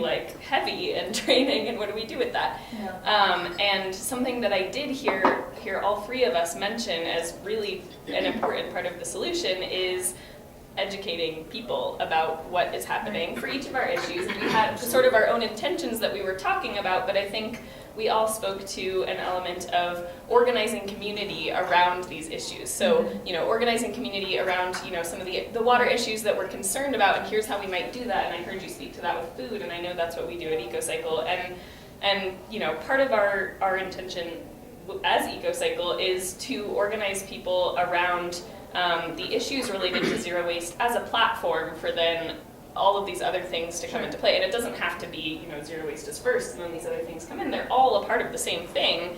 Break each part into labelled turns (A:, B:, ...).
A: like heavy and draining, and what do we do with that?
B: Yeah.
A: And something that I did hear all three of us mention as really an important part of the solution is educating people about what is happening for each of our issues. And we had sort of our own intentions that we were talking about, but I think we all spoke to an element of organizing community around these issues. So, organizing community around, some of the water issues that we're concerned about, and here's how we might do that. And I heard you speak to that with food, and I know that's what we do at EcoCycle. And part of our intention as EcoCycle is to organize people around the issues related to zero waste as a platform for then all of these other things to come into play. And it doesn't have to be, zero waste is first and then these other things come in. They're all a part of the same thing,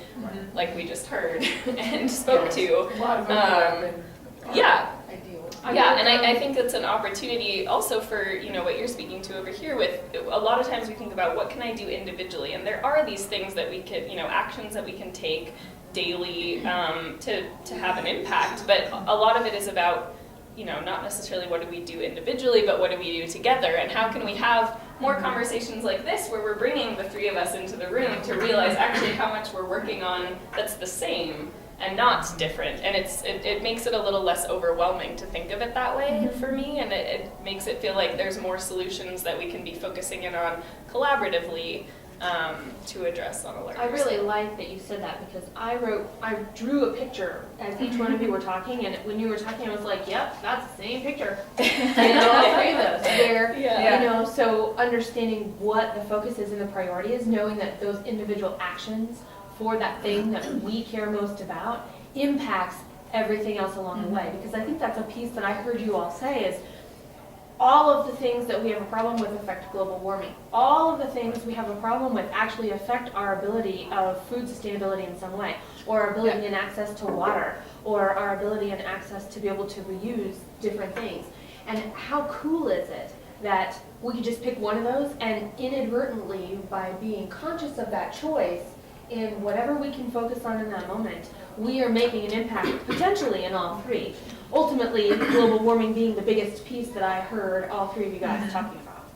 A: like we just heard and spoke to.
B: A lot of overlap.
A: Yeah.
B: Ideal.
A: Yeah, and I think it's an opportunity also for, what you're speaking to over here with, a lot of times we think about what can I do individually, and there are these things that we could, actions that we can take daily to have an impact, but a lot of it is about, not necessarily what do we do individually, but what do we do together, and how can we have more conversations like this where we're bringing the three of us into the room to realize actually how much we're working on that's the same and not different, and it makes it a little less overwhelming to think of it that way for me, and it makes it feel like there's more solutions that we can be focusing in on collaboratively to address on a larger
C: I really
A: scale.
C: like that you said that, because I drew a picture as each one of you were talking, and when you were talking I was like, yep, that's the same picture. All three of those, where, so understanding what the focus is and the priority is, knowing that those individual actions for that thing that we care most about impacts everything else along the way. Because I think that's a piece that I heard you all say is, all of the things that we have a problem with affect global warming. All of the things we have a problem with actually affect our ability of food sustainability in some way, or our ability and access to water, or our ability and access to be able to reuse different things. And how cool is it that we could just pick one of those, and inadvertently, by being conscious of that choice, in whatever we can focus on in that moment, we are making an impact potentially in all three. Ultimately, global warming being the biggest piece that I heard all three of you guys talking about.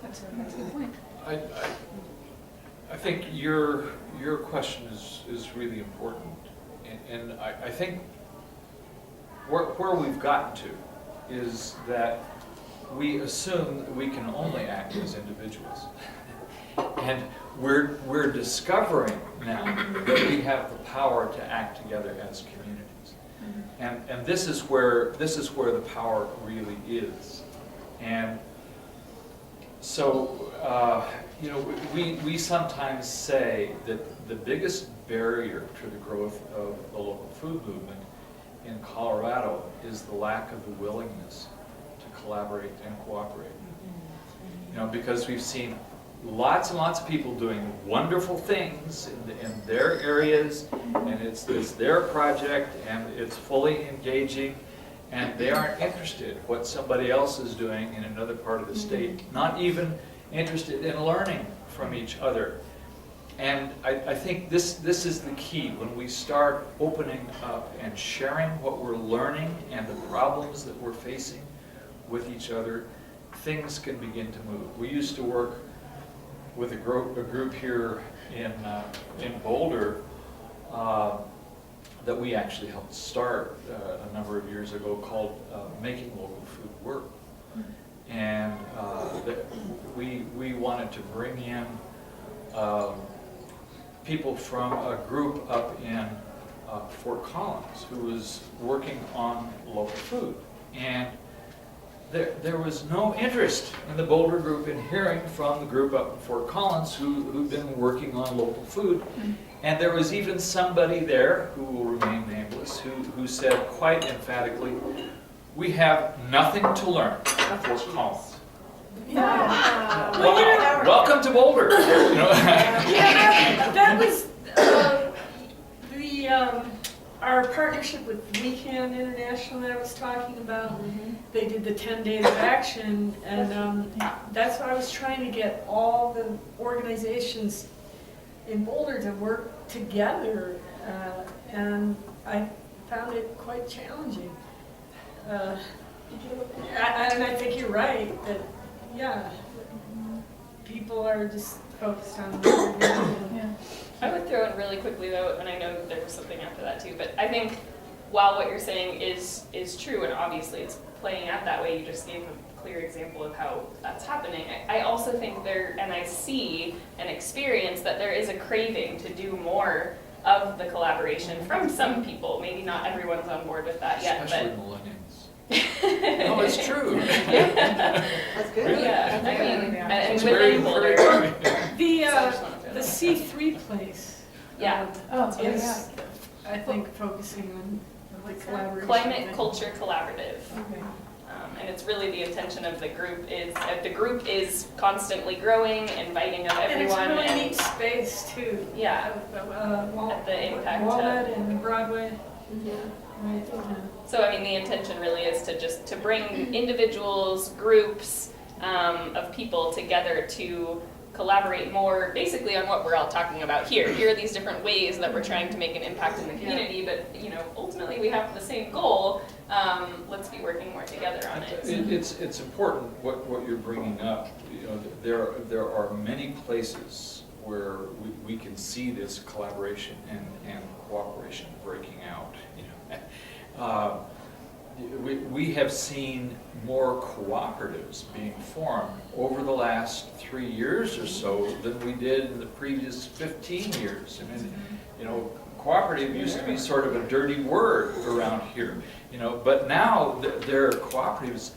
B: That's a good point.
D: I think your question is really important, and I think where we've gotten to is that we assume that we can only act as individuals. And we're discovering now that we have the power to act together as communities, and this is where the power really is. And so we sometimes say that the biggest barrier to the growth of the local food movement in Colorado is the lack of the willingness to collaborate and cooperate. Because we've seen lots and lots of people doing wonderful things in their areas, and it's their project, and it's fully engaging, and they aren't interested in what somebody else is doing in another part of the state, not even interested in learning from each other. And I think this is the key. When we start opening up and sharing what we're learning and the problems that we're facing with each other, things can begin to move. We used to work with a group here in Boulder that we actually helped start a number of years ago, called Making Local Food Work. And we wanted to bring in people from a group up in Fort Collins who was working on local food. And there was no interest in the Boulder group in hearing from the group up in Fort Collins who'd been working on local food. And there was even somebody there, who will remain nameless, who said quite emphatically, "We have nothing to learn from Fort Collins."
B: Yeah.
D: Welcome to Boulder.
E: That was our partnership with Weekend International that I was talking about. They did the 10 days of action, and that's why I was trying to get all the organizations in Boulder to work together, and I found it quite challenging. And I think you're right that, people are just focused on what they're doing.
B: Yeah.
A: I would throw in really quickly though, and I know there was something after that too, but I think while what you're saying is true, and obviously it's playing out that way, you just gave a clear example of how that's happening. I also think and I see and experience that there is a craving to do more of the collaboration from some people. Maybe not everyone's on board with that yet,
D: Especially
A: but.
D: millennials. No, it's true.
F: That's good.
D: Really?
A: Yeah, I mean, and
D: It's
A: within
D: very
A: Boulder.
E: The,
A: So I just wanna throw
E: the
A: that out.
E: C3 place.
A: Yeah.
B: Oh, yeah.
E: Is, I think, focusing on the collaboration.
A: Climate
E: thing.
A: Culture Collaborative.
B: Okay.
A: And it's really the intention of the group is constantly growing, inviting of
E: And it's
A: everyone.
E: a really
A: and-
E: neat space too.
A: Yeah,
E: At
A: the Impact
E: Walnut
A: Hub.
E: and Broadway.
C: Mm-hmm.
E: Right.
A: so I mean, the intention really is to bring individuals, groups of people together to collaborate more basically on what we're all talking about here. Here are these different ways that we're trying to make an impact in the community, but ultimately we have the same goal. Let's be working more together on it.
D: It's important what you're bringing up. There are many places where we can see this collaboration and cooperation breaking out. We have seen more cooperatives being formed over the last 3 years or so than we did in the previous 15 years. I mean, cooperative used to be sort of a dirty word around here, but now there are cooperatives.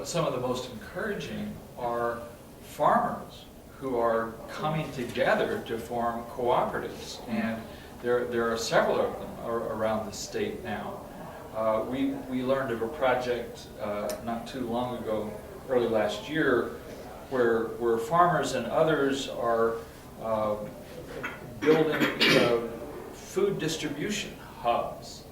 D: Some of the most encouraging are farmers who are coming together to form cooperatives, and there are several of them around the state now. We learned of a project not too long ago, early last year, where farmers and others are building food distribution hubs,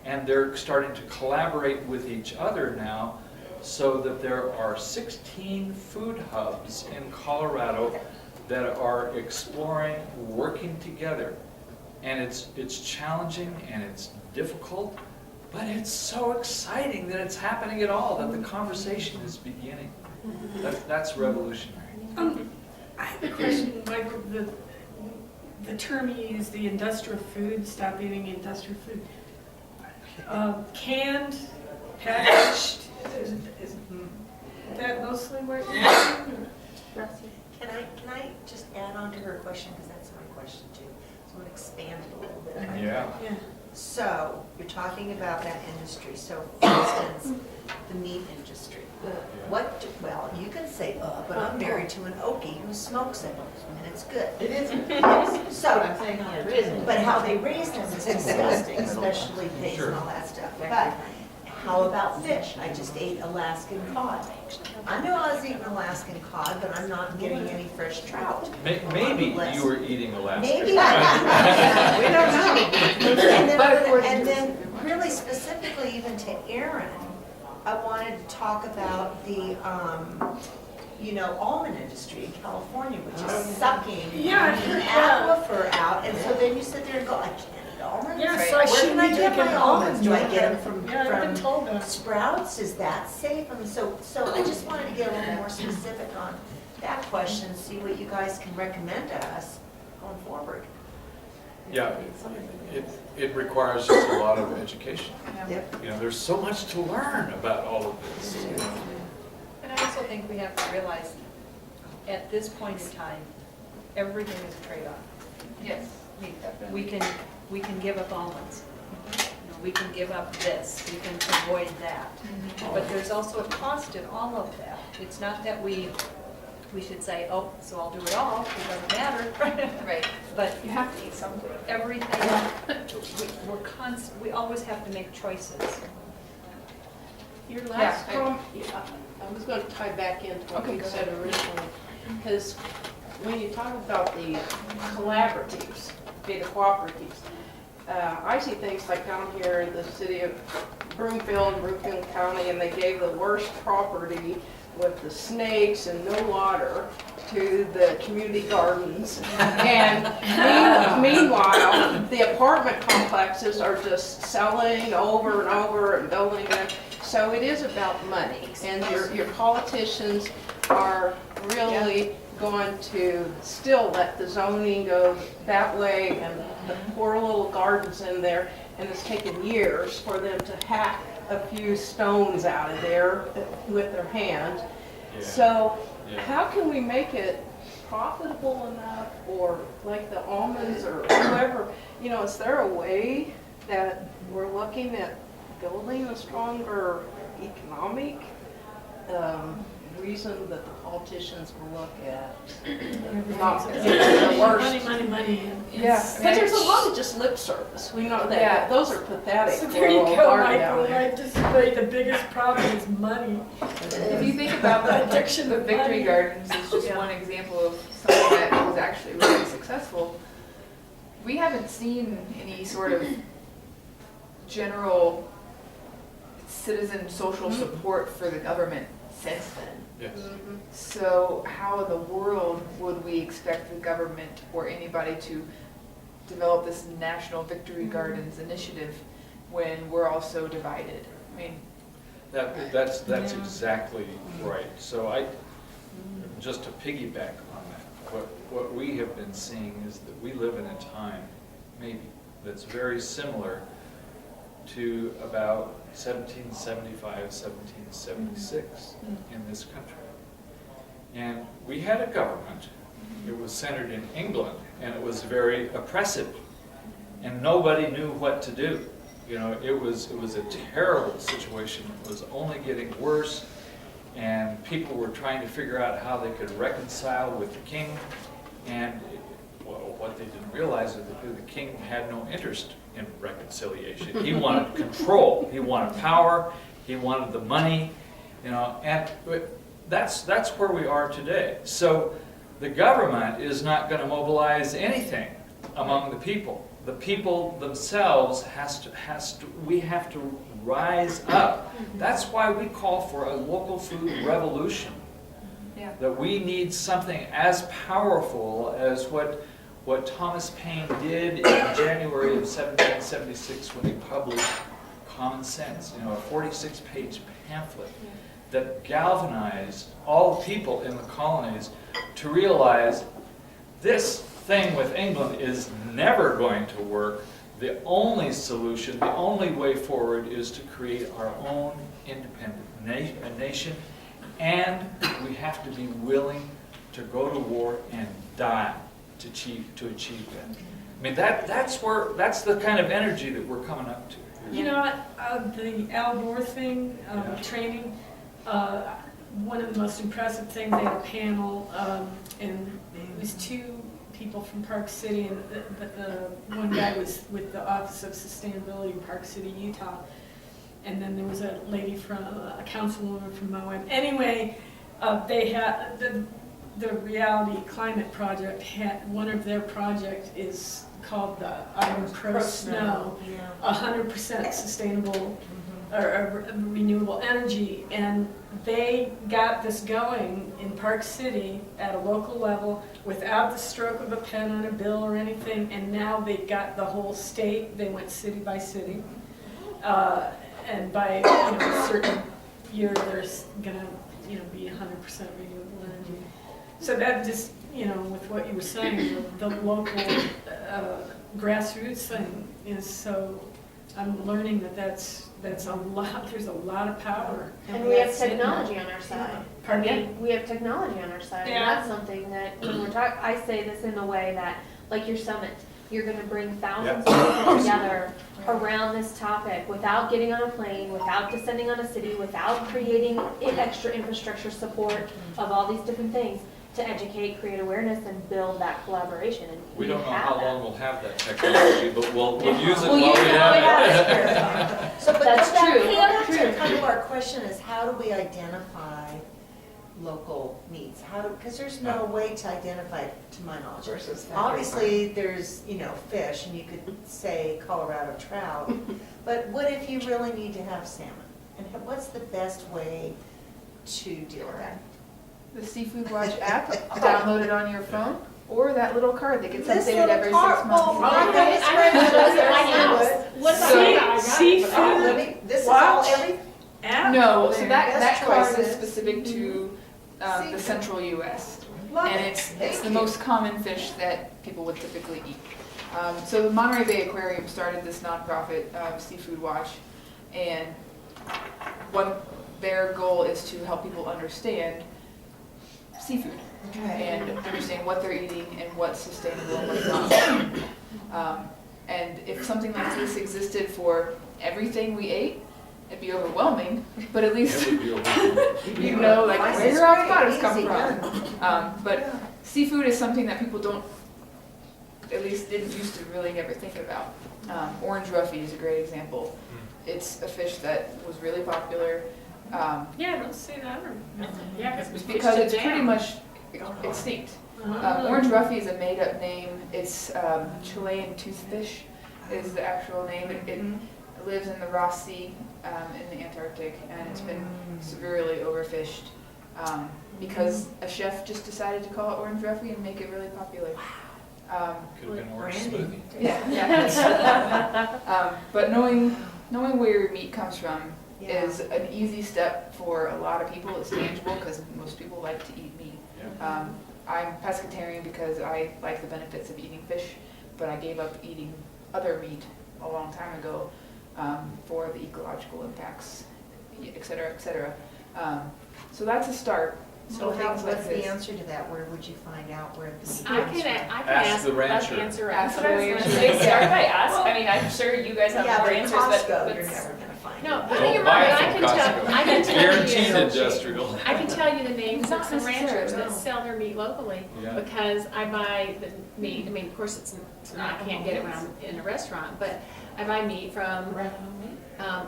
D: and they're starting to collaborate with each other now, so that there are 16 food hubs in Colorado that are exploring working together. And it's challenging and it's difficult, but it's so exciting that it's happening at all, that the conversation is beginning. That's revolutionary.
E: I have a question, Michael. The term you use, the industrial food, stop eating industrial food. Canned, packaged, is that mostly where it's going?
F: Can I just add on to her question, because that's my question too, so I'm going to expand it a little bit.
D: Yeah.
E: Yeah.
F: So, you're talking about that industry, so for instance, the meat industry. Well, you can say, but I'm married to an Okie who smokes it, and it's good.
G: It isn't.
F: So,
G: I'm saying how it isn't.
F: but how they raise them is disgusting, especially pigs and all that stuff. But how about fish? I just ate Alaskan cod. I know I was eating Alaskan cod, but I'm not getting any fresh trout.
D: Maybe you were eating Alaska.
F: Maybe we don't know. And then really specifically even to Aaron, I wanted to talk about the, almond industry in California, which is sucking
E: Yeah,
F: the
E: yeah.
F: aquifer out. And so then you sit there and go, I can't eat almonds.
E: Yes,
F: Where
E: I
F: can
E: shouldn't
F: I
E: be
F: get
E: taking
F: my almonds? Do I
E: almonds.
F: get them from
E: Yeah, I've been told that.
F: Sprouts? Is that safe? I mean, so I just wanted to get a little more specific on that question, see what you guys can recommend to us going forward.
D: Yeah, it requires just a lot of education.
F: Yep.
D: There's so much to learn about all of this.
H: And I also think we have to realize, at this point in time, everything is a trade-off.
B: Yes.
H: We can give up almonds. We can give up this, we can avoid that. But there's also a cost in all of that. It's not that we should say, oh, so I'll do it all, it doesn't matter.
B: Right.
H: But
B: You have to eat something.
H: everything, we always have to make choices.
G: Your last
B: Yeah,
G: comment, I was going to tie back into what
B: Okay,
G: you
B: go
G: said
B: ahead.
G: originally. Because when you talk about the collaboratives, the cooperatives, I see things like down here in the city of Broomfield County, and they gave the worst property with the snakes and no water to the community gardens. And meanwhile, the apartment complexes are just selling over and over and building them. So it is about money, and your politicians are really going to still let the zoning go that way and the poor little gardens in there, and it's taken years for them to hack a few stones out of there with their hand.
D: Yeah.
G: So
D: Yeah.
G: how can we make it profitable enough, or like the almonds or whoever, you know, is there a way that we're looking at building a stronger economic reason that the politicians will look at? Not the worst.
E: Money.
G: Yeah, but there's a lot of just lip service. We know that.
H: Yeah.
G: Those are pathetic.
E: So there you
G: for a
E: go,
G: garden down
E: Michael,
G: there.
E: right, display, the biggest problem is money.
B: If you think about the
E: Addiction
B: the
E: to
B: Victory
E: money.
B: Gardens is just one example of something that was actually really successful. We haven't seen any sort of general citizen social support for the government since then.
D: Yes.
B: So how in the world would we expect the government or anybody to develop this National Victory Gardens initiative when we're all so divided? I mean,
D: That's exactly right. So just to piggyback on that, what we have been seeing is that we live in a time, maybe, that's very similar to about 1775, 1776 in this country. And we had a government, it was centered in England, and it was very oppressive, and nobody knew what to do. You know, it was a terrible situation. It was only getting worse, and people were trying to figure out how they could reconcile with the king. And what they didn't realize is that the king had no interest in reconciliation. He wanted control. He wanted power. He wanted the money. You know, and that's where we are today. So the government is not going to mobilize anything among the people. The people themselves we have to rise up. That's why we call for a local food revolution.
B: yeah.
D: That we need something as powerful as what Thomas Paine did in January of 1776 when he published Common Sense, you know, a 46-page pamphlet that galvanized all the people in the colonies to realize this thing with England is never going to work. The only solution, the only way forward is to create our own independent nation, and we have to be willing to go to war and die to achieve that. I mean, that's the kind of energy that we're coming up to.
E: You know, the Al Gore thing,
D: Yeah.
E: training, one of the most impressive things, they had a panel, and it was two people from Park City, and the one guy was with the Office of Sustainability in Park City, Utah, and then there was a lady from, a councilwoman from Moab. Anyway, they had, the Reality Climate Project had, one of their project is called the Iron Pro Snow, 100% sustainable or renewable energy, and they got this going in Park City at a local level without the stroke of a pen on a bill or anything, and now they got the whole state. They went city by city, and by a certain year there's gonna be 100% renewable energy. So that just with what you were saying, the local grassroots thing is so. I'm learning that's a lot. There's a lot of power.
C: And we have technology on our side.
E: Pardon me?
C: We have technology on our side,
E: Yeah.
C: and that's something that when we're talking, I say this in a way that, like your summit, you're gonna bring thousands of people together around this topic without getting on a plane, without descending on a city, without creating extra infrastructure support of all these different things to educate, create awareness, and build that collaboration. And
D: We don't know
C: have
D: how
C: that.
D: long we'll have that technology, but we'll use it
C: We'll
D: while
C: use
D: we
C: it while we
D: have
C: have
D: it.
F: So, but
C: That's
F: go back,
C: true.
F: go back
C: True.
F: to kind of our question is, how do we identify local needs? Because there's no way to identify it, to my knowledge.
G: Versus factory
F: Obviously, there's, fish, and you could say Colorado trout, but what if you really need to have salmon? And what's the best way to deal with that?
B: The Seafood Watch app, download it on your phone, or that little card that gets
F: This
B: updated
F: little
B: every 6
F: card-
B: months.
F: well, I have a spreadsheet at my house.
C: What about
B: So-
C: you?
F: This is all,
E: Watch.
F: every,
E: App
B: No, so
E: there.
B: that
F: Best
B: card is
F: choices.
B: specific to the
F: Seafood.
B: central US.
F: Love
B: And
F: it.
B: it's
F: Thank
B: the
F: you.
B: most common fish that people would typically eat. So the Monterey Bay Aquarium started this nonprofit, Seafood Watch, and their goal is to help people understand seafood
F: Okay.
B: and understand what they're eating and what's sustainable and what's not. And if something like this existed for everything we ate, it'd be overwhelming, but at least
D: It would be overwhelming.
B: you know, like,
F: Mice
B: where
F: is
B: your
F: great,
B: avocados come
F: easy,
B: from. But seafood is something that people don't, at least didn't used to really ever think about. Orange roughy is a great example. It's a fish that was really popular.
E: Yeah, don't say that. Yeah, because we fished
B: Because
E: it
B: it's pretty
E: down.
B: much extinct.
E: Uh-huh.
B: Orange roughy is a made-up name. It's Chilean toothfish is the actual name. It lives in the Ross Sea in the Antarctic, and it's been severely overfished because a chef just decided to call it orange roughy and make it really popular.
D: Could have been orange
F: Branding.
D: smoothie.
B: Yeah. But knowing where your meat comes from
F: Yeah.
B: is an easy step for a lot of people. It's tangible because most people like to eat meat.
D: Yeah.
B: I'm pescatarian because I like the benefits of eating fish, but I gave up eating other meat a long time ago for the ecological impacts, et cetera, et cetera. So that's a start.
F: So
B: Little things like
F: what's the
B: this.
F: answer to that? Where would you find out where the meat
C: I
F: comes from?
C: can
D: Ask
C: ask,
D: the
C: let's
D: rancher.
C: answer.
B: Ask
C: That's what I was
B: the
C: gonna
B: rancher.
C: say.
A: Start by ask. I mean, I'm sure you guys have
F: Yeah,
A: more
F: but
A: answers, but
F: Costco, you're
A: let's-
F: never gonna find
C: No,
F: it.
C: but
D: Don't
C: you're
D: buy
C: right,
D: it
C: I
D: from
C: can tell, I can tell
D: Guaranteed
C: you,
D: industrial.
C: I can tell you the names
B: Not
C: of some ranchers
B: necessarily,
C: that
B: no.
C: sell their meat locally,
D: Yeah.
C: because I buy the meat, I mean, of course, I can't get it around in a restaurant, but I buy meat from,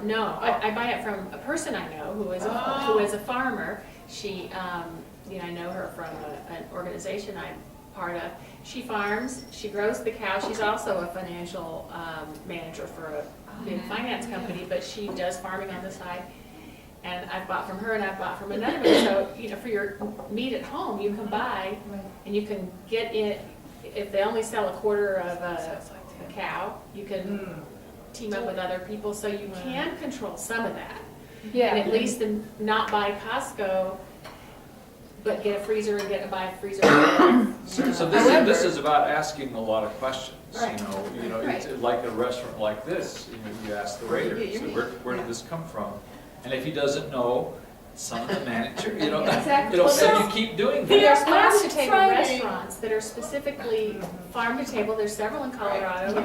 C: no, I buy it from a person I know who is a farmer. She, I know her from an organization I'm part of. She farms, she grows the cow, she's also a financial manager for a big finance company, but she does farming on the side. And I've bought from her and I've bought from another one, so, for your meat at home, you can buy, and you can get it, if they only sell a quarter of a cow, you can team up with other people, so you can control some of that. And at least not buy Costco, but get a freezer and buy a freezer.
D: So this is about asking a lot of questions,
F: Right.
D: it's like a restaurant like this, you ask the waiter,
F: you get your
D: so
F: meat.
D: where did this come from? And if he doesn't know, some of the manager,
C: Exactly.
D: so you keep doing that.
C: There's farm to
E: last
C: table
E: Friday-
C: restaurants that are specifically farm to table, there's several in Colorado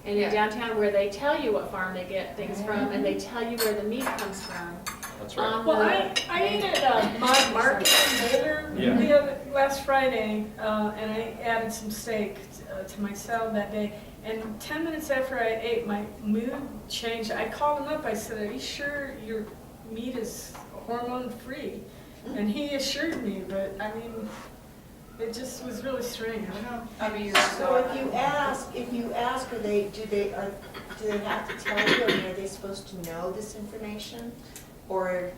C: and
B: Yeah.
C: in downtown where they tell you what farm they get things from, and they tell you where the meat comes from.
D: That's right.
C: on
E: Well,
C: the-
E: I ate at Mont Market in Boulder
D: Yeah.
E: last Friday, and I added some steak to my salad that day. And 10 minutes after I ate, my mood changed. I called him up. I said, "Are you sure your meat is hormone-free?" And he assured me, but I mean, it just was really strange.
B: I mean,
F: So if you ask, do they have to tell you, are they supposed to know this information? Or,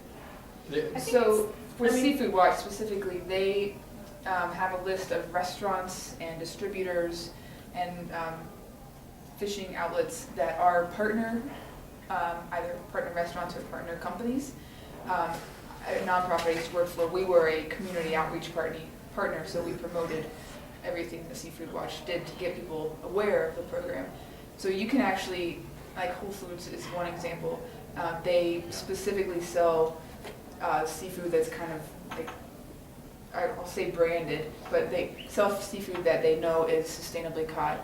B: So for Seafood Watch specifically, they have a list of restaurants and distributors and fishing outlets that are either partner restaurants or partner companies. A nonprofit I used to work for, we were a community outreach partner, so we promoted everything that Seafood Watch did to get people aware of the program. So you can actually, like Whole Foods is one example, they specifically sell seafood that's kind of like, I'll say branded, but they sell seafood that they know is sustainably caught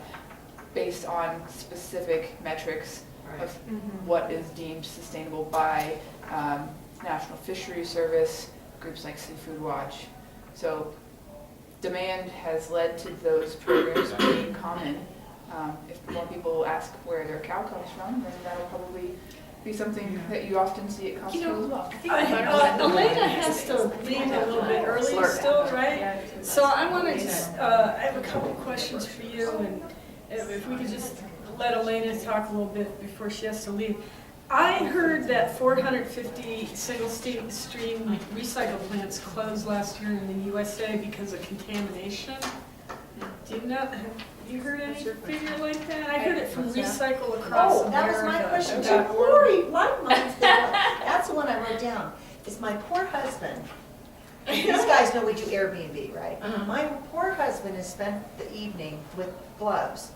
B: based on specific metrics of what is deemed sustainable by National Fisheries Service, groups like Seafood Watch. So demand has led to those programs being common. If more people ask where their cow comes from, then that'll probably be something that you often see at Costco as well.
E: Elena has to leave a little bit early still, right? So I want to just, I have a couple questions for you, and if we could just let Elena talk a little bit before she has to leave. I heard that 450 single-stream recycle plants closed last year in the USA because of contamination. Do you know, have you heard any figure like that? I heard it from Recycle Across America.
F: that was my question too. Lori, that's the one I wrote down, is my poor husband These guys know we do Airbnb, right?
E: Uh-huh.
F: My poor husband has spent the evening with gloves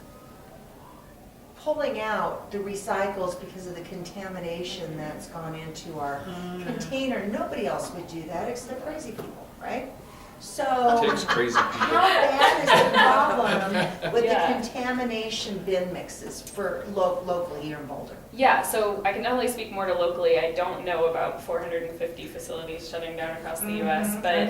F: pulling out the recycles because of the contamination that's gone into our container. Nobody else would do that except crazy people, right? So
D: Takes crazy people.
F: how bad is the problem with
A: Yeah.
F: the contamination bin mixes for locally here in Boulder?
A: Yeah, so I can definitely speak more to locally. I don't know about 450 facilities shutting down across the US, but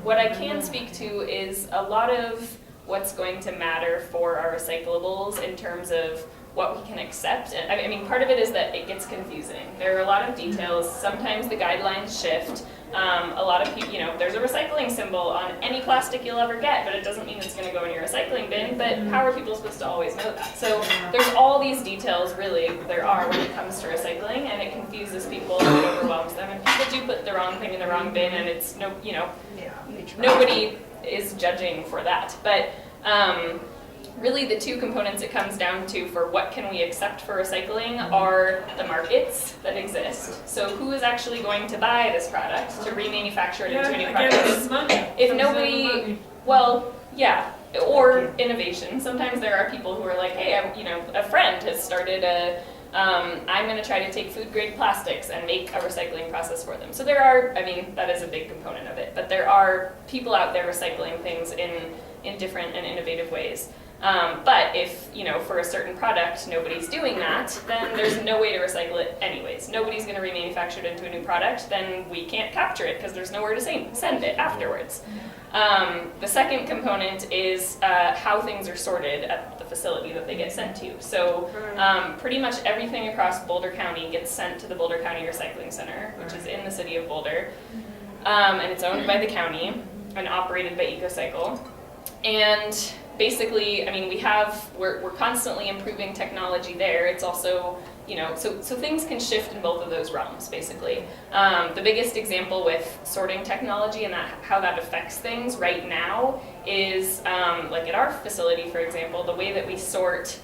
A: what I can speak to is a lot of what's going to matter for our recyclables in terms of what we can accept. And I mean, part of it is that it gets confusing. There are a lot of details. Sometimes the guidelines shift. A lot of people, there's a recycling symbol on any plastic you'll ever get, but it doesn't mean it's going to go in your recycling bin. But how are people supposed to always know that? So there's all these details, really, there are when it comes to recycling, and it confuses people and it overwhelms them. And people do put the wrong thing in the wrong bin, and it's nobody is judging for that. But really the two components it comes down to for what can we accept for recycling are the markets that exist. So who is actually going to buy this product to remanufacture it into a new product? If nobody, well, yeah, or innovation. Sometimes there are people who are like, hey, a friend has started I'm going to try to take food grade plastics and make a recycling process for them. So there are, that is a big component of it, but there are people out there recycling things in different and innovative ways. But if, for a certain product, nobody's doing that, then there's no way to recycle it anyways. Nobody's going to remanufacture it into a new product, then we can't capture it because there's nowhere to send it afterwards. The second component is how things are sorted at the facility that they get sent to. So pretty much everything across Boulder County gets sent to the Boulder County Recycling Center, which is in the city of Boulder. And it's owned by the county and operated by EcoCycle. And basically, we're constantly improving technology there. It's also, so things can shift in both of those realms, basically. The biggest example with sorting technology and how that affects things right now is, like at our facility, for example, the way that we sort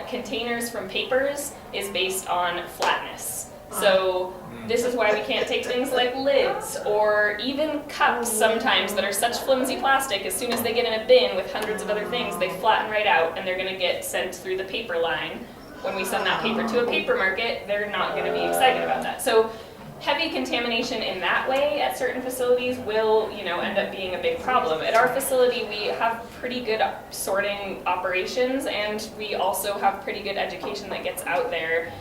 A: containers from papers is based on flatness. So this is why we can't take things like lids or even cups sometimes that are such flimsy plastic. As soon as they get in a bin with hundreds of other things, they flatten right out and they're going to get sent through the paper line. When we send that paper to a paper market, they're not going to be excited about that. So heavy contamination in that way at certain facilities will, end up being a big problem. At our facility, we have pretty good sorting operations, and we also have pretty good education that gets out there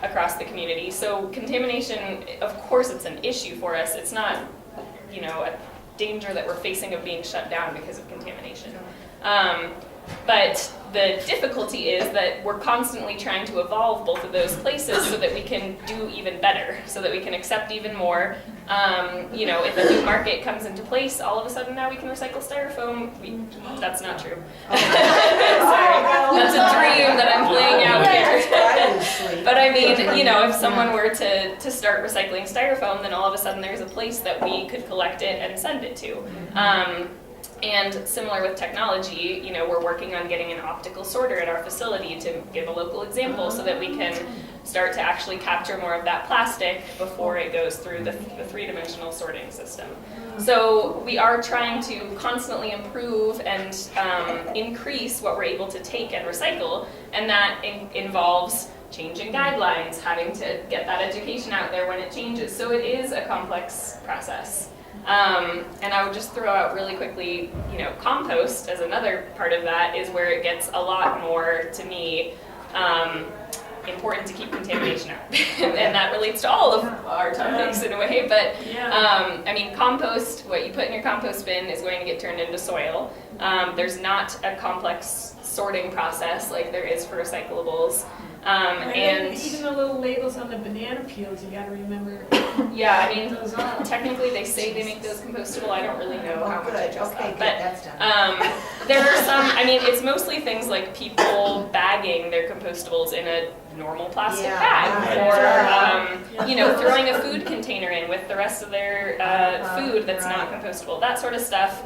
A: across the community. So contamination, of course, it's an issue for us. It's not, a danger that we're facing of being shut down because of contamination. But the difficulty is that we're constantly trying to evolve both of those places so that we can do even better, so that we can accept even more. If a new market comes into place, all of a sudden now we can recycle styrofoam. That's not true. Sorry, that's a dream that I'm playing out here. But if someone were to start recycling styrofoam, then all of a sudden there's a place that we could collect it and send it to. And similar with technology, we're working on getting an optical sorter at our facility, to give a local example, so that we can start to actually capture more of that plastic before it goes through the three-dimensional sorting system. So we are trying to constantly improve and increase what we're able to take and recycle, and that involves changing guidelines, having to get that education out there when it changes. So it is a complex process. And I would just throw out really quickly, compost as another part of that is where it gets a lot more, to me, important to keep contamination out. And that relates to all of our topics in a way, but compost, what you put in your compost bin is going to get turned into soil. There's not a complex sorting process like there is for recyclables. And
E: even the little labels on the banana peels, you gotta remember.
A: Yeah, technically they say they make those compostable. I don't really know how much I trust that. But
F: that's done.
A: There are some, it's mostly things like people bagging their compostables in a normal plastic bag, or throwing a food container in with the rest of their food that's not compostable. That sort of stuff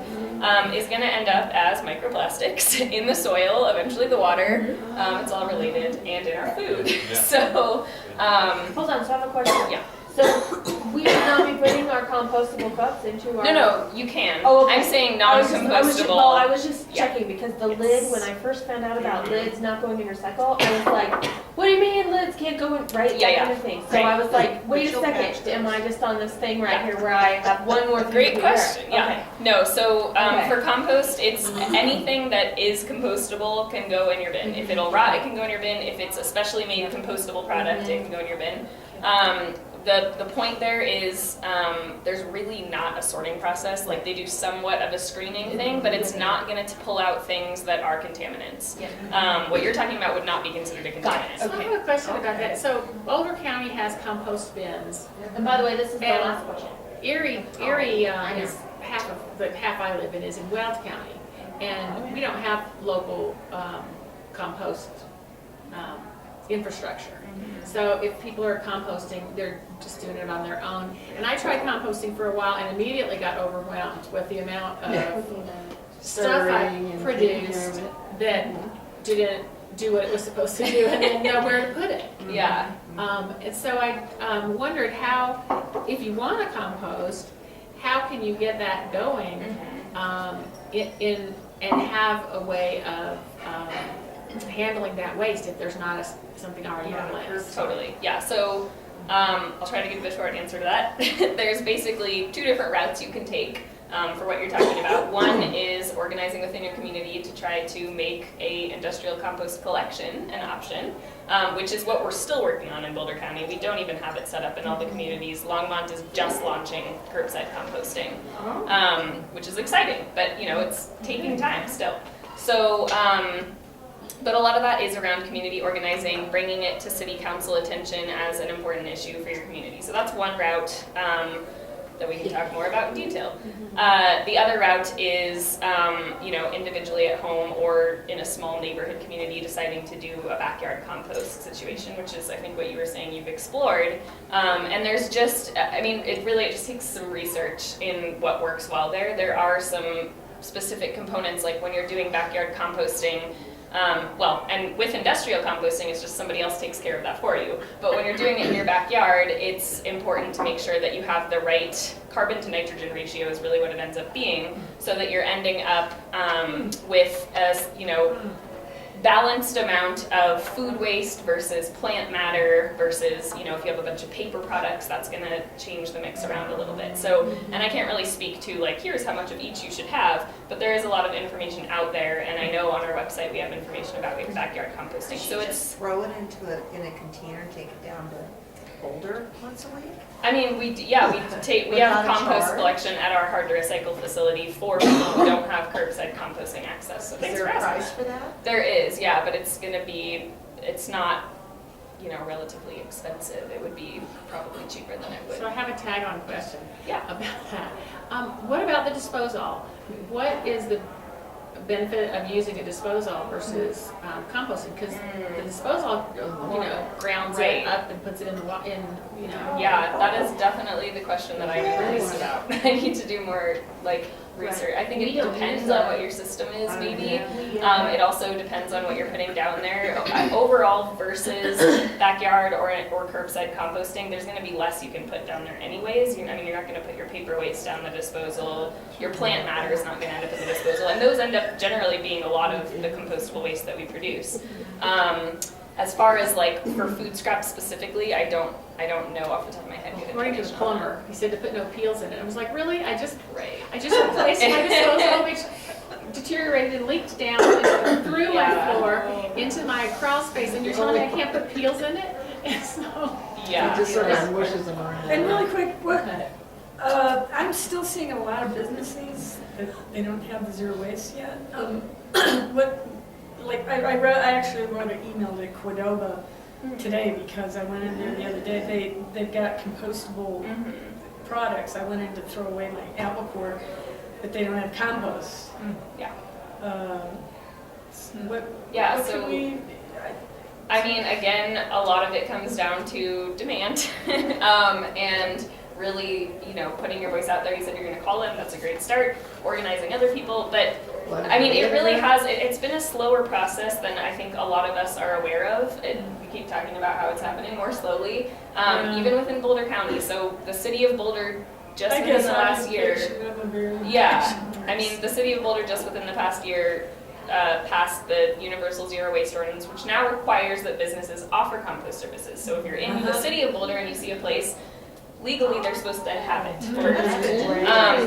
A: is going to end up as microplastics in the soil, eventually the water. It's all related, and in our food. So
C: Hold on, so I have a question.
A: Yeah.
C: So we would not be putting our compostable cups into our.
A: No, you can.
C: Oh, okay.
A: I'm saying
C: I was just
A: non-compostable.
C: checking because the
A: Yes.
C: lid, when I first found out about lids not going in recycle, I was like, what do you mean lids can't go in, right?
A: Yeah,
C: That
A: yeah.
C: kind of thing. So
A: Right.
C: I was like, wait a
F: But you'll catch
C: second, am I just on this thing right
A: Yeah.
C: here where I have one more thing to
A: Great
C: do
A: question,
C: there?
A: yeah. No, so
C: Okay.
A: for compost, it's anything that is compostable can go in your bin. If it'll rot, it can go in your bin. If it's a specially made compostable product, it can go in your bin. The point there is there's really not a sorting process. Like they do somewhat of a screening thing, but it's not going to pull out things that are contaminants. What you're talking about would not be considered a contaminant.
I: So I have a question about that. So Boulder County has compost bins.
C: And by the way, this is the
I: And-
C: last question.
I: Erie is half I live in is in Weld County, and we don't have local compost infrastructure. So if people are composting, they're just doing it on their own. And I tried composting for a while and immediately got overwhelmed with the amount of stuff I produced that didn't do what it was supposed to do and didn't know where to put it.
A: Yeah.
I: And so I wondered how, if you want to compost, how can you get that going and have a way of handling that waste if there's not something already in place?
A: Totally. Yeah. So I'll try to give the short answer to that. There's basically two different routes you can take for what you're talking about. One is organizing within your community to try to make a industrial compost collection an option, which is what we're still working on in Boulder County. We don't even have it set up in all the communities. Longmont is just launching curbside composting, which is exciting, but you know it's taking time still. So. But a lot of that is around community organizing, bringing it to city council attention as an important issue for your community. So that's one route that we can talk more about in detail. The other route is, individually at home or in a small neighborhood community deciding to do a backyard compost situation, which is, I think, what you were saying you've explored. And there's just, it just takes some research in what works well there. There are some specific components, like when you're doing backyard composting, and with industrial composting, it's just somebody else takes care of that for you. But when you're doing it in your backyard, it's important to make sure that you have the right carbon to nitrogen ratio is really what it ends up being, so that you're ending up with a, balanced amount of food waste versus plant matter versus, if you have a bunch of paper products, that's going to change the mix around a little bit. So, and I can't really speak to here's how much of each you should have, but there is a lot of information out there, and I know on our website we have information about your backyard composting. So it's
F: throw it in a container, take it down to Boulder once a week?
A: we have
F: Without a
A: compost
F: charge?
A: collection at our hard to recycle facility for people who don't have curbside composting access. So
F: Is
A: thanks
F: there
A: for
F: a
A: asking
F: price
A: that.
F: for that?
A: There is, yeah, but it's not, relatively expensive. It would be probably cheaper than it would.
I: So I have a tag-on question
A: Yeah.
I: about that. What about the disposal? What is the benefit of using a disposal versus composting? Because the disposal, grounds
A: Right.
I: it up and puts it in the
A: Yeah, that is definitely the question that I need the least about. I need to do more research. I think it depends on what your system is, maybe. It also depends on what you're putting down there. Overall versus backyard or curbside composting, there's going to be less you can put down there anyways. You're not going to put your paper waste down the disposal. Your plant matter is not going to end up in the disposal, and those end up generally being a lot of the compostable waste that we produce. As far as for food scraps specifically, I don't know off the top of my head. good
I: According to the
A: information on that.
I: plumber, he said to put no peels in it. I was like, really? I just
A: Right.
I: replaced my disposal, which deteriorated and leaked down and through my floor into my crawl space, and you're telling me I can't put peels in it? And so,
A: Yeah.
J: Just sort of smushes them around.
E: And really quick, I'm still seeing a lot of businesses that they don't have the zero waste yet. I actually wrote an email to Cordova today because I went in there the other day. They've got compostable products. I went in to throw away my apple core, but they don't have compost.
A: Yeah.
E: What
A: So
E: can we?
A: again, a lot of it comes down to demand, and really, putting your voice out there. You said you're going to call in. That's a great start. Organizing other people, but I mean, it really has, it's been a slower process than I think a lot of us are aware of. We keep talking about how it's happening more slowly, even within Boulder County. So the city of Boulder, just within the last year, I mean, the city of Boulder just within the past year passed the Universal Zero Waste Ordinance, which now requires that businesses offer compost services. So if you're in the city of Boulder and you see a place, legally they're supposed to have it.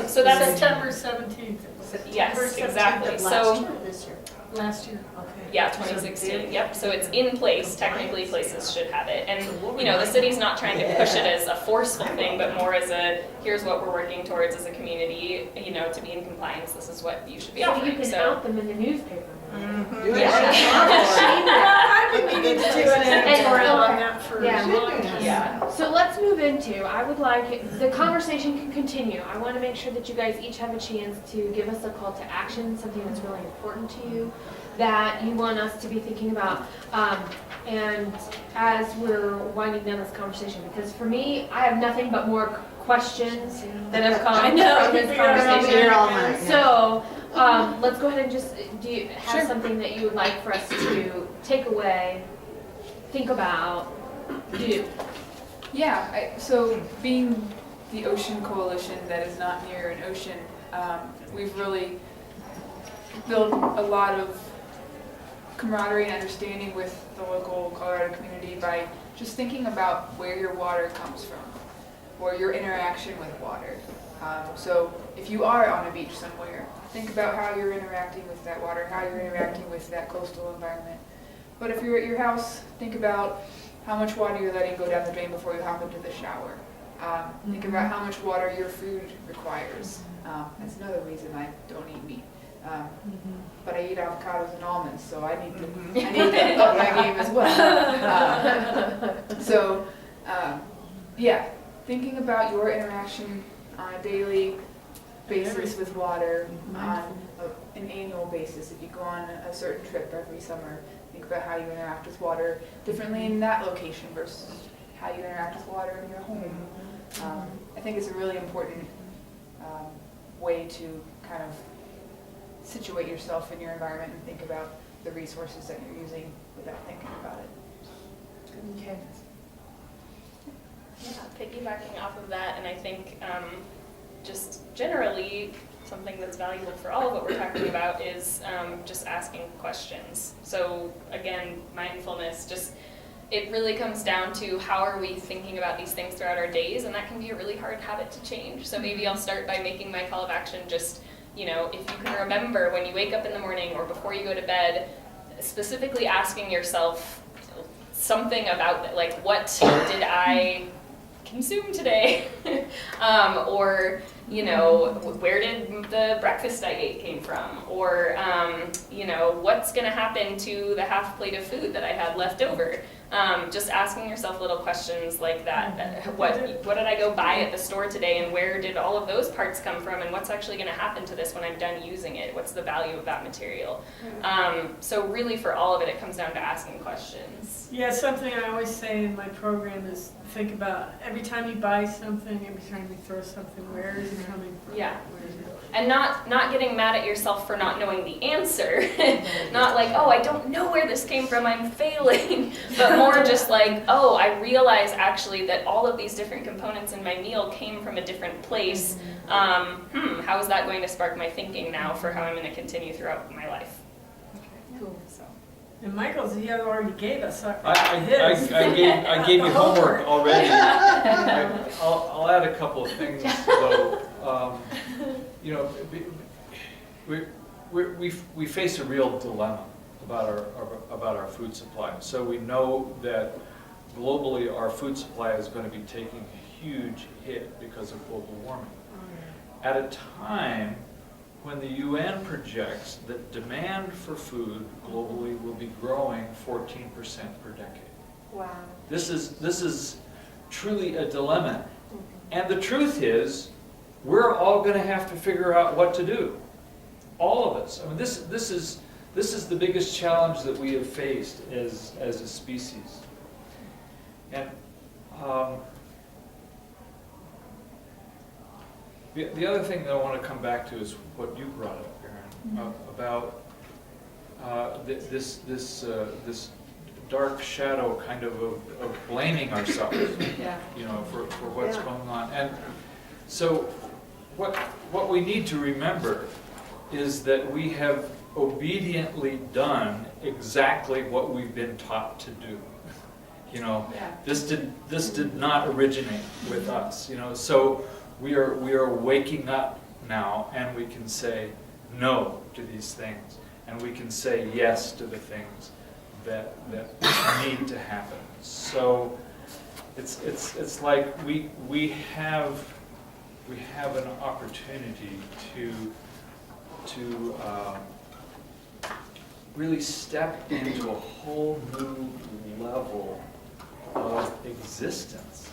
A: So that's
E: September 17th.
A: Yes, exactly. So
E: Last year.
A: yeah, 2016. Yep. So it's in place. Technically, places should have it. And you know, the city's not trying to push it as a forceful thing, but more as a here's what we're working towards as a community. You know, to be in compliance, this is what you should be
C: So
A: offering.
C: you can out them in the newspaper.
E: I've been meaning to do an editorial on that for a long time.
A: Yeah.
C: So let's move into, I would like, the conversation can continue. I want to make sure that you guys each have a chance to give us a call to action, something that's really important to you, that you want us to be thinking about. And as we're winding down this conversation, because for me, I have nothing but more questions that have come from this conversation. So let's go ahead and just, do you have something that you would like for us to take away, think about, do?
B: Yeah, so being the ocean coalition that is not near an ocean, we've really built a lot of camaraderie and understanding with the local Colorado community by just thinking about where your water comes from or your interaction with water. So if you are on a beach somewhere, think about how you're interacting with that water, how you're interacting with that coastal environment. But if you're at your house, think about how much water you're letting go down the drain before you hop into the shower. Think about how much water your food requires. That's another reason I don't eat meat. But I eat avocados and almonds, so I need to up my game as well. Yeah, thinking about your interaction on a daily basis with water, on an annual basis. If you go on a certain trip every summer, think about how you interact with water differently in that location versus how you interact with water in your home. I think it's a really important way to kind of situate yourself in your environment and think about the resources that you're using without thinking about it.
C: Okay.
A: Yeah, piggybacking off of that, and I think just generally something that's valuable for all of what we're talking about is just asking questions. So again, mindfulness, just it really comes down to how are we thinking about these things throughout our days, and that can be a really hard habit to change. So maybe I'll start by making my call of action just, you know, if you can remember when you wake up in the morning or before you go to bed, specifically asking yourself something about, like, what did I consume today? Or, you know, where did the breakfast I ate came from? Or, you know, what's going to happen to the half plate of food that I had left over? Just asking yourself little questions like that. What did I go buy at the store today, and where did all of those parts come from, and what's actually going to happen to this when I'm done using it? What's the value of that material? So really for all of it, it comes down to asking questions.
E: Yeah, something I always say in my program is think about every time you buy something, every time you throw something, where is it coming from?
A: Yeah.
E: Where is it going?
A: And not getting mad at yourself for not knowing the answer. Not like, oh, I don't know where this came from, I'm failing. But more just like, oh, I realize actually that all of these different components in my meal came from a different place. How is that going to spark my thinking now for how I'm going to continue throughout my life?
C: Cool.
A: So.
E: And Michael's, he already gave us
D: I gave you homework already. I'll add a couple of things though. You know, we face a real dilemma about our food supply. So we know that globally our food supply is going to be taking a huge hit because of global warming. At a time when the UN projects that demand for food globally will be growing 14% per decade.
C: Wow.
D: This is truly a dilemma. And the truth is, we're all going to have to figure out what to do. All of us. I mean, this is the biggest challenge that we have faced as a species. And the other thing that I want to come back to is what you brought up, Aaron, about this dark shadow kind of blaming ourselves,
I: Yeah.
D: you know, for what's going on. And so what we need to remember is that we have obediently done exactly what we've been taught to do. You know, this did not originate with us, you know, so we are waking up now, and we can say no to these things, and we can say yes to the things that need to happen. So it's like we have an opportunity to really step into a whole new level of existence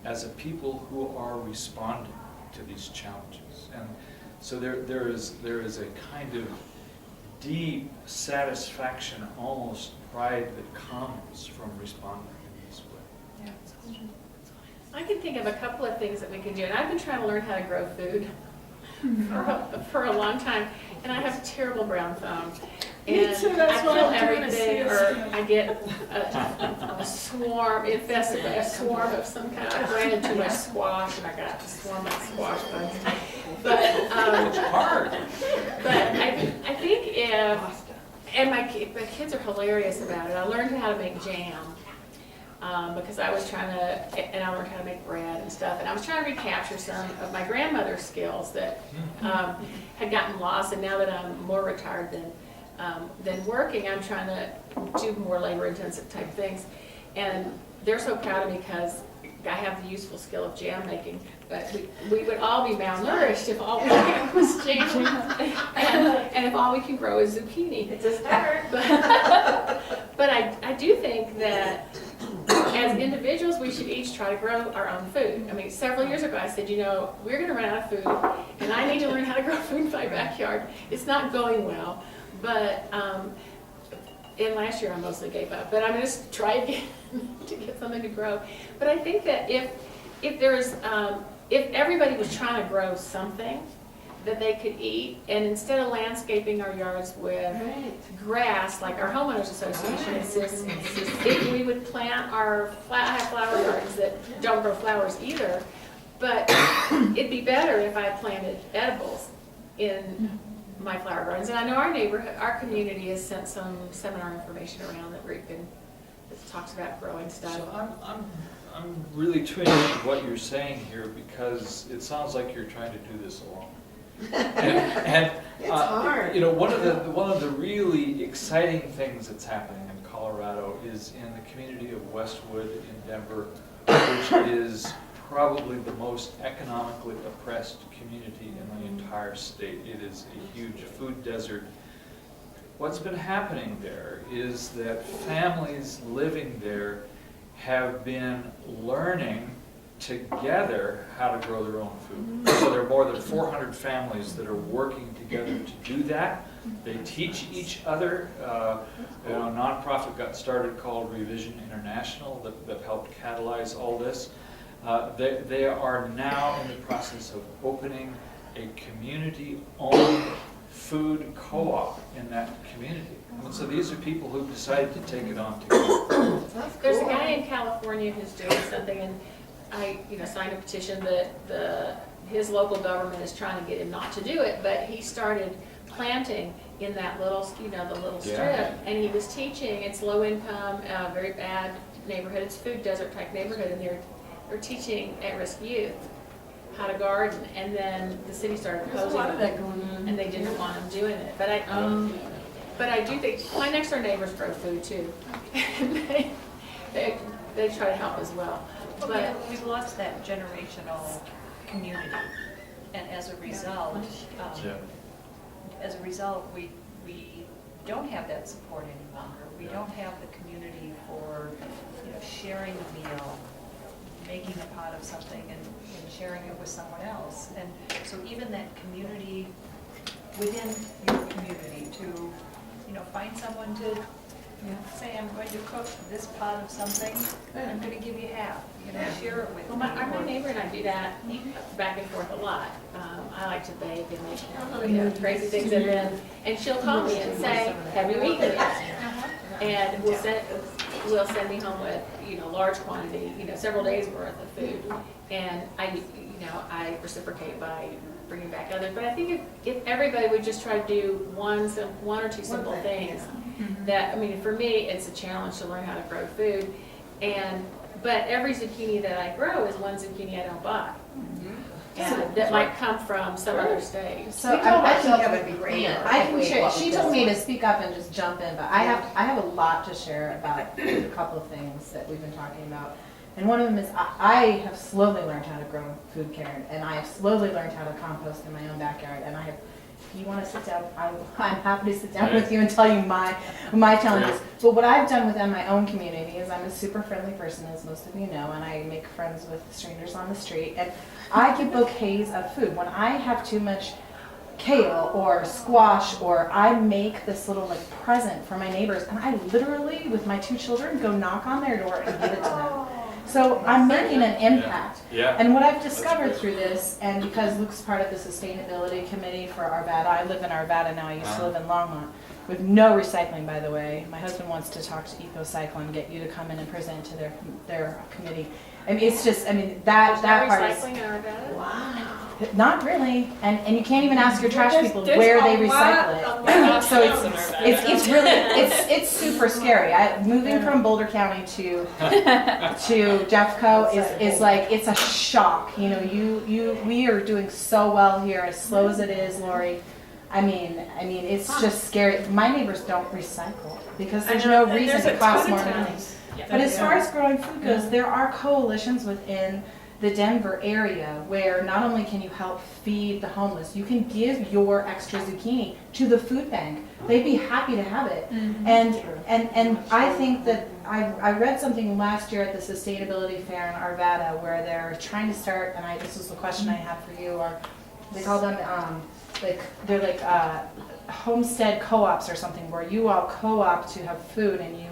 D: as a people who are responding to these challenges. And so there is a kind of deep satisfaction, almost pride, that comes from responding in this way.
I: I can think of a couple of things that we can do, and I've been trying to learn how to grow food for a long time, and I have a terrible brown thumb.
E: Me
I: And
E: too, that's
I: I
E: why
I: kill
E: I'm doing a
I: everything,
E: CS.
I: or I get a swarm, infested by a swarm of some kind. I ran into my squash, and I got a swarm of squash bugs. But
D: It's hard.
I: but I think if, and my kids are hilarious about it. I learned how to make jam. Because I was trying to, and I learned how to make bread and stuff, and I was trying to recapture some of my grandmother's skills that had gotten lost, and now that I'm more retired than working, I'm trying to do more labor-intensive type things. And they're so proud of me because I have the useful skill of jam making, but we would all be malnourished if all we had was jam, and if all we can grow is zucchini.
F: It's a start.
I: But I do think that as individuals, we should each try to grow our own food. I mean, several years ago, I said, you know, we're going to run out of food, and I need to learn how to grow food in my backyard. It's not going well, but, and last year I mostly gave up, but I'm going to try again to get something to grow. But I think that if there's, if everybody was trying to grow something that they could eat, and instead of landscaping our yards with grass, like our homeowners association insists, if we would plant I have flower gardens that don't grow flowers either, but it'd be better if I planted edibles in my flower gardens. And I know our neighborhood, our community has sent some seminar information around that talks about growing stuff.
D: So I'm really tuning into what you're saying here, because it sounds like you're trying to do this alone. And
F: It's hard.
D: you know, one of the really exciting things that's happening in Colorado is in the community of Westwood in Denver, which is probably the most economically oppressed community in the entire state. It is a huge food desert. What's been happening there is that families living there have been learning together how to grow their own food. So there are more than 400 families that are working together to do that. They teach each other. A nonprofit got started called Revision International that helped catalyze all this. They are now in the process of opening a community-owned food co-op in that community. And so these are people who decided to take it on together.
I: There's a guy in California who's doing something, and I, signed a petition that his local government is trying to get him not to do it, but he started planting in that little, the little strip, and he was teaching. It's low income, very bad neighborhood. It's food desert type neighborhood, and they're teaching at-risk youth how to garden. And then the city started
E: There's a
I: opposing
E: lot of
I: it,
E: that going on.
I: and they didn't want him doing it. But I do think my next door neighbors grow food too. they try to help as well. But
H: We've lost that generational community, and as a result, we don't have that support any longer. We don't have the community for, sharing a meal, making a pot of something and sharing it with someone else. And so even that community within your community to, find someone to Say, I'm going to cook this pot of something, I'm gonna give you half, you know, share it with
I: Well,
H: me.
I: my neighbor and I do that back and forth a lot. I like to bake and make crazy things, and she'll call me and say, "Have you eaten it yet?" And we'll send me home with large quantity, several days worth of food, and I reciprocate by bringing back others. But I think if everybody would just try to do one or two simple things, that, I mean, for me, it's a challenge to learn how to grow food, but every zucchini that I grow is one zucchini I don't buy. And that might come from some other state.
J: So I think that would be great. I can share. She told me to speak up and just jump in, but I have a lot to share about a couple of things that we've been talking about. And one of them is I have slowly learned how to grow food, Karen, and I have slowly learned how to compost in my own backyard. And if you want to sit down, I'm happy to sit down with you and tell you my challenges. But what I've done within my own community is I'm a super friendly person, as most of you know, and I make friends with strangers on the street. And I give bouquets of food. When I have too much kale or squash, or I make this little present for my neighbors, and I literally, with my 2 children, go knock on their door and give it to them. So I'm making an impact.
D: Yeah.
J: And what I've discovered through this, and because Luke's part of the sustainability committee for Arvada, I live in Arvada now, I used to live in Longmont, with no recycling, by the way. My husband wants to talk to EcoCycle and get you to come in and present to their committee. I mean, it's just, I mean, that part is...
I: Recycling in Arvada?
J: Wow. Not really, and you can't even ask your trash people where they recycle it. So it's really it's super scary. Moving from Boulder County to Jeffco is like, it's a shock. We are doing so well here, as slow as it is, Lori. I mean, it's just scary. My neighbors don't recycle because there's no reason to cost more money. But as far as growing food goes, there are coalitions within the Denver area where not only can you help feed the homeless, you can give your extra zucchini to the food bank. They'd be happy to have it. And I think that I read something last year at the Sustainability Fair in Arvada where they're trying to start, and this was the question I had for you, or they call them they're homestead co-ops or something, where you all co-op to have food, and you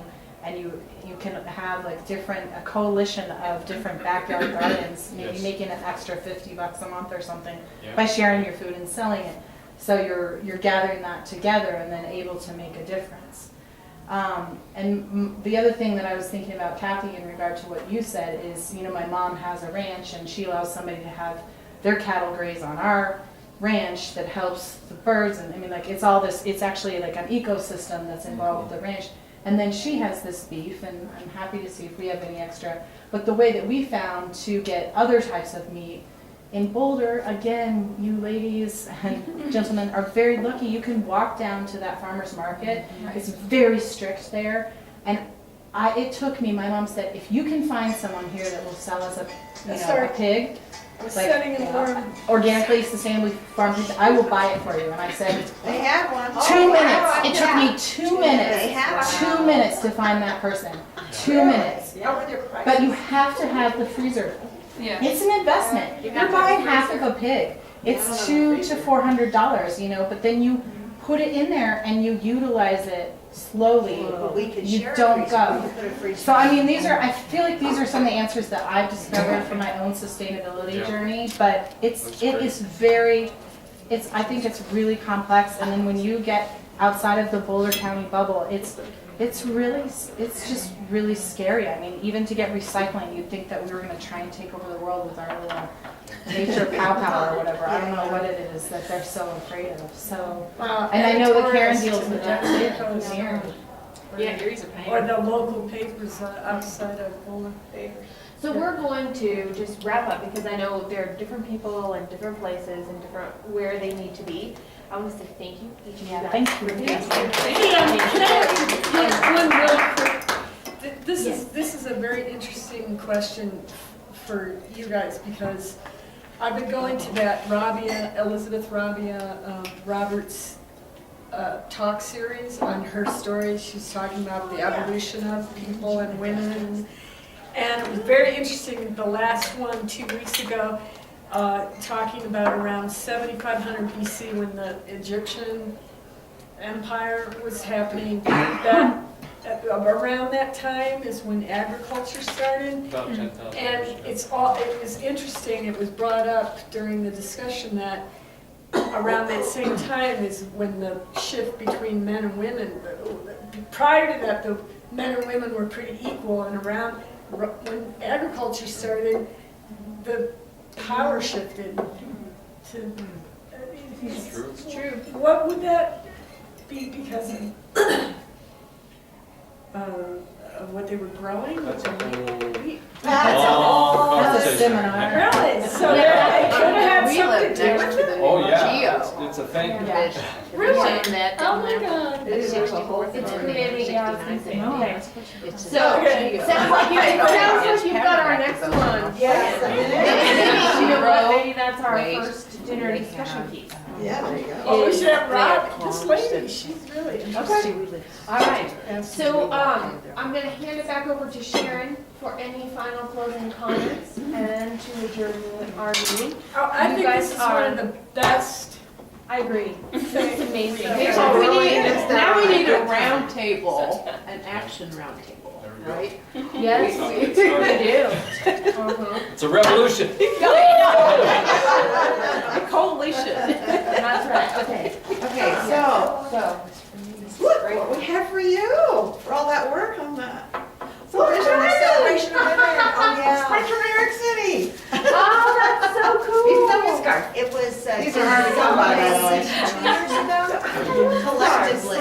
J: can have a coalition of different backyard gardens, maybe making an extra $50 a month or something by sharing your food and selling it. So you're gathering that together and then able to make a difference. And the other thing that I was thinking about, Kathy, in regard to what you said is, my mom has a ranch and she allows somebody to have their cattle graze on our ranch that helps the birds, and it's all this, it's actually like an ecosystem that's involved with the ranch. And then she has this beef, and I'm happy to see if we have any extra. But the way that we found to get other types of meat in Boulder, again, you ladies and gentlemen are very lucky. You can walk down to that farmer's market. It's very strict there. And it took me, my mom said, if you can find someone here that will sell us a pig, organically, sustainably farmed pig, I will buy it for you. And I said,
F: They have one.
J: 2 minutes. It took me 2 minutes. 2 minutes to find that person. 2 minutes. But you have to have the freezer.
B: Yeah.
J: It's an investment. You're buying half of a pig. It's $200 to $400, but then you put it in there and you utilize it slowly. You don't go. So I feel like these are some of the answers that I've discovered from my own sustainability journey, but I think it's really complex, and then when you get outside of the Boulder County bubble, it's just really scary. Even to get recycling, you'd think that we were going to try and take over the world with our little nature power or whatever. I don't know what it is that they're so afraid of. So, and I know that Karen deals with that too.
I: Yeah, Erie's a pain.
E: Or the local papers outside of Boulder.
C: So we're going to just wrap up, because I know there are different people and different places and different where they need to be. I want to say thank you, each of you guys.
J: Thank you.
C: For being here.
E: Can I one real quick? This is a very interesting question for you guys, because I've been going to that Elizabeth Roberts talk series on her stories. She's talking about the evolution of people and women. And it was very interesting, the last one 2 weeks ago, talking about around 7500 BC when the Egyptian Empire was happening. That around that time is when agriculture started.
D: About 10,000.
E: And it was interesting, it was brought up during the discussion that around that same time is when the shift between men and women, prior to that, the men and women were pretty equal, and around when agriculture started, the power shifted to,
D: It's true.
E: what would that be because of what they were growing?
D: That's a whole
F: That's a
D: long
F: whole
J: That's a
D: conversation.
J: seminar.
E: Really? So it could have had
G: We
E: something
G: live
E: to do
G: next
E: with
G: to
E: it?
G: the
D: Oh, yeah,
G: Geo.
D: it's a thing.
E: Really?
I: Oh my God.
G: There's a whole
C: It's
G: thing.
C: creating, yeah, I was gonna say, okay.
G: It's a
C: So,
E: Okay.
C: sounds like you've got our next one.
F: Yes.
C: Maybe, you know what, maybe that's our
G: Wait.
C: first dinner discussion piece.
F: Yeah, there you go.
E: Oh, we
C: Is-
E: should have Rob, this lady, she's really interesting.
C: All right, so, I'm gonna hand it back over to Sharon for any final closing comments and to adjourn our meeting.
E: Oh, I
C: You
E: think
C: guys
E: this is one of the best
C: I agree. It's
E: things.
C: amazing.
E: Yeah.
G: We need, now we need a
C: Good
G: round table, an action round table,
D: There we go.
G: right?
C: Yes,
D: It's
C: we
D: started.
C: do. Uh-huh.
D: It's a revolution.
G: A coalition.
C: That's right, okay.
F: Okay, so, look what we have for you, for all that work on that. Celebration of women, oh yeah. Right from New York City.
C: Oh, that's so cool.
F: It was.
G: These are hard to come by, by the way.
F: 2 years ago, collectively.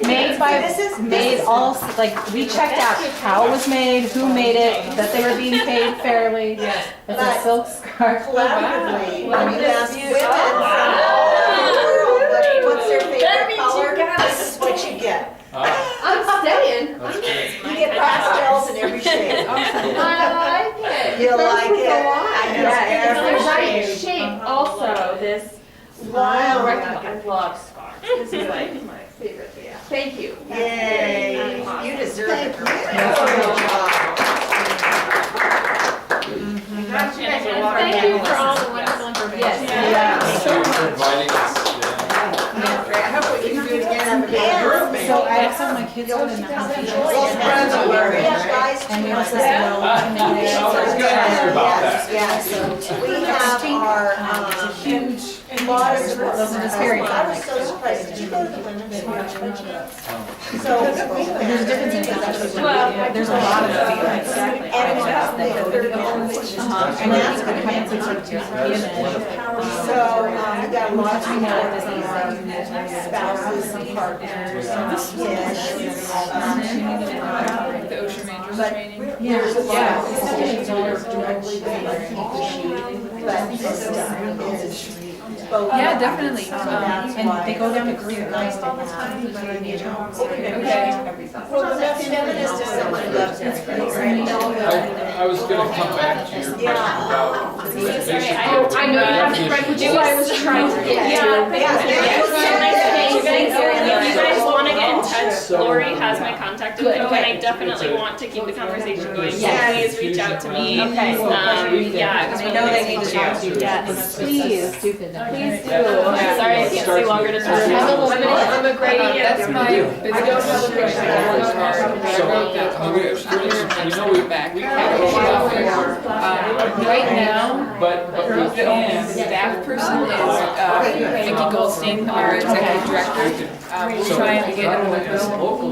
J: Made by,
F: This is-
J: made all, like, we checked out how it was made, who made it, that they were being paid fairly.
F: Yes.
J: It's a silk scarf.
F: Collaboratively,
C: Wow.
F: when you ask women from
C: Wow.
F: all over the world what's their
E: That
F: favorite
E: means you
F: color,
E: got
F: this is what you get.
C: I'm staying.
D: That's great.
F: You get pastels in every shade.
C: I like it.
F: You like it?
C: Yeah, it's the
F: Every
C: right
F: shade.
C: shape also, this
F: Wow.
C: rectangle. I love scarves. This is like my favorite thing. Thank you.
F: Yay, you deserve it.
C: you.
F: Good job.
I: Thank you for all the wonderful information.
C: Yes.
D: Thank you for inviting us. Yeah.
G: I hope we can do it again.
J: So I also, my kids were in the house.
F: Well, friends of ours. We have guys
J: And we
F: too.
J: also said, no,
D: I was gonna ask you about that.
F: Yes, we have our,
J: huge,
F: modern.
J: those are the spirit
F: I was so surprised, did you go to the women's march? So,
J: there's a difference in perspective.
C: Well,
J: There's a lot of feelings.
C: Exactly.
F: and it was about the third one.
J: And that's what kind of things are too.
F: So, we got a lot of people in our spouses and partners. Yes.
B: The ocean rangers
F: But
B: training.
F: there's a lot
J: Yeah.
F: of decisions directly but this stuff is both.
B: Yeah, definitely.
F: That's
J: And
F: why
J: they go down to
F: it's
J: Greek
F: nice to
J: all the
F: have,
B: Okay.
F: well, the feminist is someone who loves everybody, right?
D: I was gonna come back to your question about the basic.
C: I know you have a friend, which is why I was trying to get to.
A: You guys want to get in touch,
D: So-
A: Lori has my contact info, and I definitely want to keep the conversation going, so please reach out to me.
C: Okay.
A: Yeah, it's
J: I know they need to talk to you.
C: Yes.
J: Please.
C: Please do.
A: Sorry, I can't stay longer to talk.
C: I'm a great.
B: That's my, I don't have a question.
D: So,
B: I wrote that
D: for instance, we have a lot
B: right now,
D: but we
B: the only
D: can.
B: staff person is Vicki Goldstein, our executive director. We're trying to get him with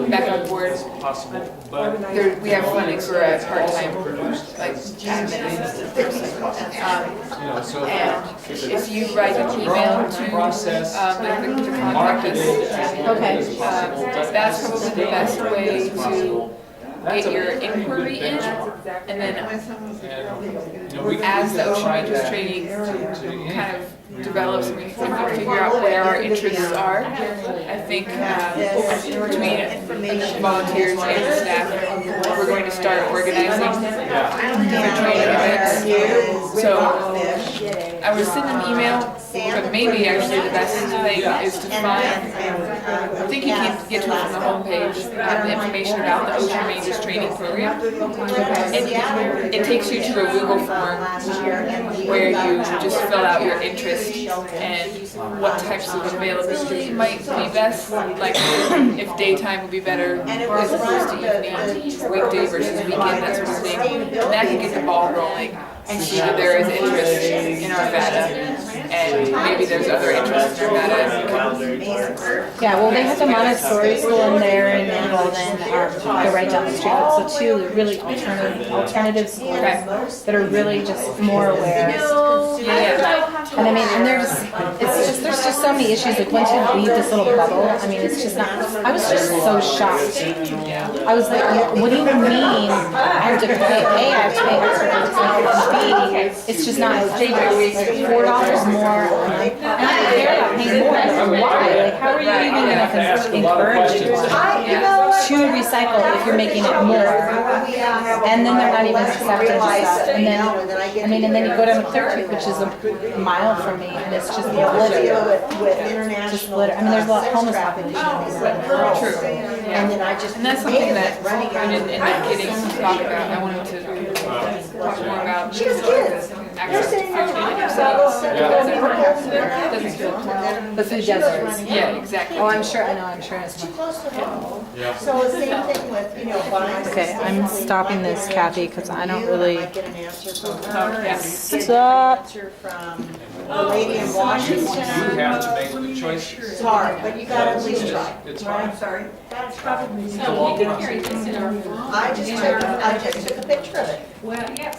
B: back on board.
D: Possible, but.
B: There, we have funding for a part-time, like, admin person.
D: You know, so.
B: And if you write an email to,
D: Process,
B: to contact
D: market
B: us,
D: it as quickly as possible. but
B: that's probably the best way to
D: That's
B: get
D: a
B: your
D: pretty good
B: inquiry in,
D: benchmark.
B: and then
D: And, you know, we
B: as
D: can
B: the ocean
D: apply
B: rangers
D: that
B: training
D: to
B: kind of develops, and we can figure out where our interests are. I think between volunteers and the staff, we're going to start organizing
D: Yeah.
B: for training events. So
K: I would send an email, but maybe actually the best thing is to find, I think you can get to it from the homepage, the information about the Ocean Rangers training program. It takes you to a Google form where you just fill out your interest and what types of availability might be best, like if daytime would be better as opposed to evening, weekday versus weekend, that sort of thing. And that can get the ball rolling, see that there is interest in our data, and maybe there's other interests in our data.
J: Yeah, well, they have the Montessori school in there and then they're right down the street. So two really alternative schools that are really just more aware. And I mean, and there's just so many issues. Like once you leave this little bubble, I mean, it's just not. I was just so shocked. I was like, what do you mean? I have to pay? A, I have to pay extra. B, it's just not like $4 more. And I don't care about paying more. But why? Like, how are you even going to encourage to recycle if you're making it more? And then they're not even accepting stuff. And then, I mean, and then you go down to Clear Creek, which is a mile from me, and it's just litter. Just litter. I mean, there's a lot of homeless population in these little
K: True. And that's something that I didn't end up getting to talk about. I wanted to talk more about access to food.
J: the food deserts.
K: Yeah, exactly.
J: Oh, I'm sure. I know. I'm sure.
F: Too close to home. So the same thing with, buying.
J: Okay, I'm stopping this, Kathy, because I don't really.
F: I might get an answer from
J: Stop.
F: answer from the lady in Washington.
D: You have to make the choice.
F: It's hard, but you gotta at least try.
D: It's hard.
F: I'm sorry. That's
I: So you can carry this in our phone.
F: I just took a picture of it.
I: Well, yes.